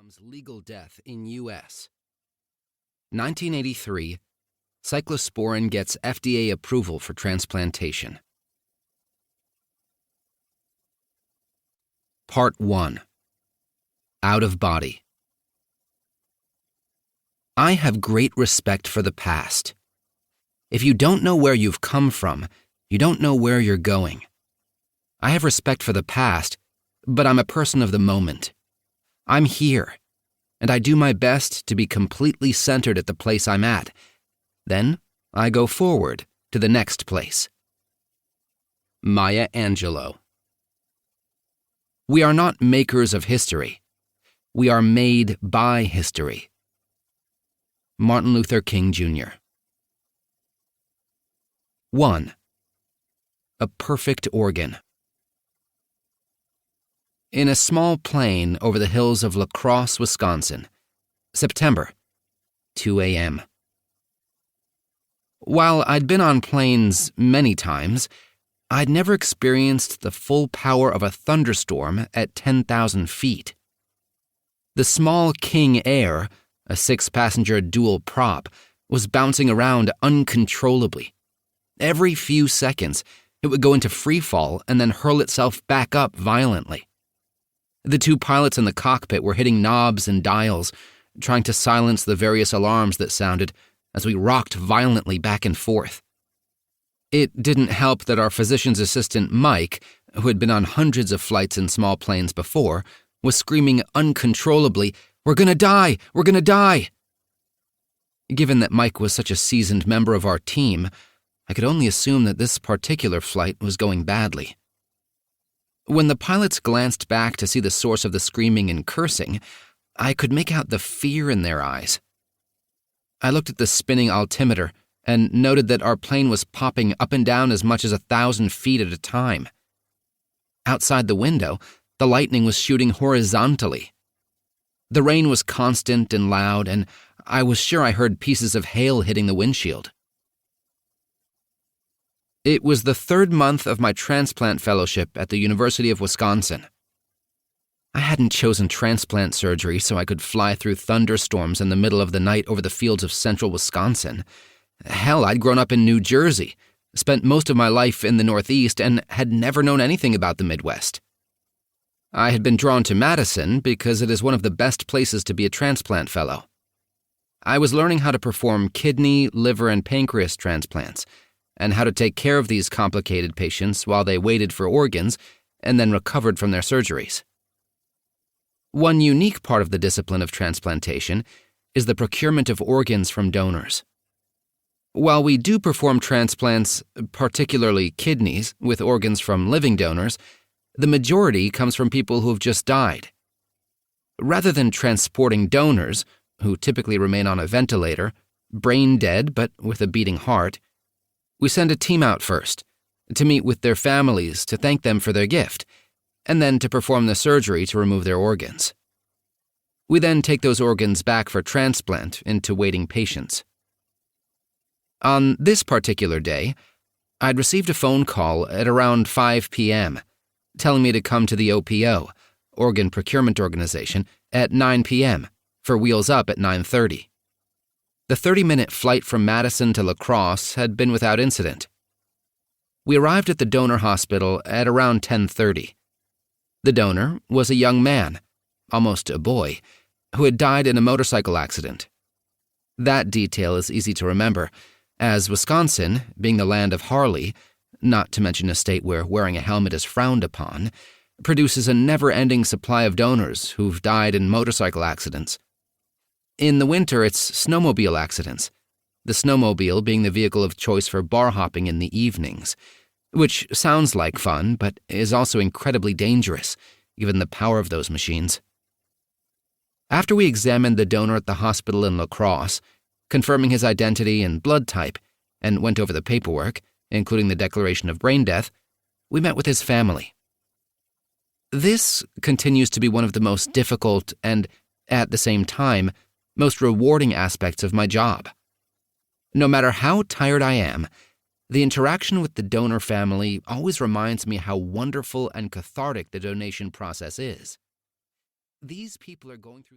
becomes legal death in U.S. 1983, cyclosporin gets FDA approval for transplantation. Part 1. Out of Body. I have great respect for the past. If you don't know where you've come from, you don't know where you're going. I have respect for the past, but I'm a person of the moment. I'm here, and I do my best to be completely centered at the place I'm at. Then I go forward to the next place. Maya Angelou. We are not makers of history. We are made by history. Martin Luther King, Jr. 1. A perfect organ. In a small plain over the hills of La Crosse, Wisconsin. September, 2 a.m. While I'd been on plains many times, I'd never experienced the full power of a thunderstorm at 10,000 feet. The small King Air, a 6-passenger dual prop, was bouncing around uncontrollably. Every few seconds, it would go into free fall and then hurl itself back up violently. The two pilots in the cockpit were hitting knobs and dials, trying to silence the various alarms that sounded as we rocked violently back and forth. It didn't help that our physician's assistant, Mike, who had been on hundreds of flights in small planes before, was screaming uncontrollably, "We're gonna die! We're gonna die!" Given that Mike was such a seasoned member of our team, I could only assume that this particular flight was going badly. When the pilots glanced back to see the source of the screaming and cursing, I could make out the fear in their eyes. I looked at the spinning altimeter and noted that our plane was popping up and down as much as 1,000 feet at a time. Outside the window, the lightning was shooting horizontally. The rain was constant and loud, and I was sure I heard pieces of hail hitting the windshield. It was the 3rd month of my transplant fellowship at the University of Wisconsin. I hadn't chosen transplant surgery so I could fly through thunderstorms in the middle of the night over the fields of central Wisconsin. Hell, I'd grown up in New Jersey, spent most of my life in the Northeast, and had never known anything about the Midwest. I had been drawn to Madison because it is one of the best places to be a transplant fellow. I was learning how to perform kidney, liver, and pancreas transplants, and how to take care of these complicated patients while they waited for organs and then recovered from their surgeries. One unique part of the discipline of transplantation is the procurement of organs from donors. While we do perform transplants, particularly kidneys, with organs from living donors, the majority comes from people who have just died. Rather than transporting donors, who typically remain on a ventilator, brain dead but with a beating heart, we send a team out first, to meet with their families to thank them for their gift, and then to perform the surgery to remove their organs. We then take those organs back for transplant into waiting patients. On this particular day, I'd received a phone call at around 5 p.m., telling me to come to the OPO, Organ Procurement Organization, at 9 p.m., for Wheels Up at 9:30. The 30-minute flight from Madison to La Crosse had been without incident. We arrived at the donor hospital at around 10:30. The donor was a young man, almost a boy, who had died in a motorcycle accident. That detail is easy to remember, as Wisconsin, being the land of Harley, not to mention a state where wearing a helmet is frowned upon, produces a never-ending supply of donors who've died in motorcycle accidents. In the winter, it's snowmobile accidents, the snowmobile being the vehicle of choice for bar hopping in the evenings, which sounds like fun, but is also incredibly dangerous, given the power of those machines. After we examined the donor at the hospital in La Crosse, confirming his identity and blood type, and went over the paperwork, including the declaration of brain death, we met with his family. This continues to be one of the most difficult and, at the same time, most rewarding aspects of my job. No matter how tired I am, the interaction with the donor family always reminds me how wonderful and cathartic the donation process is. These people are going through the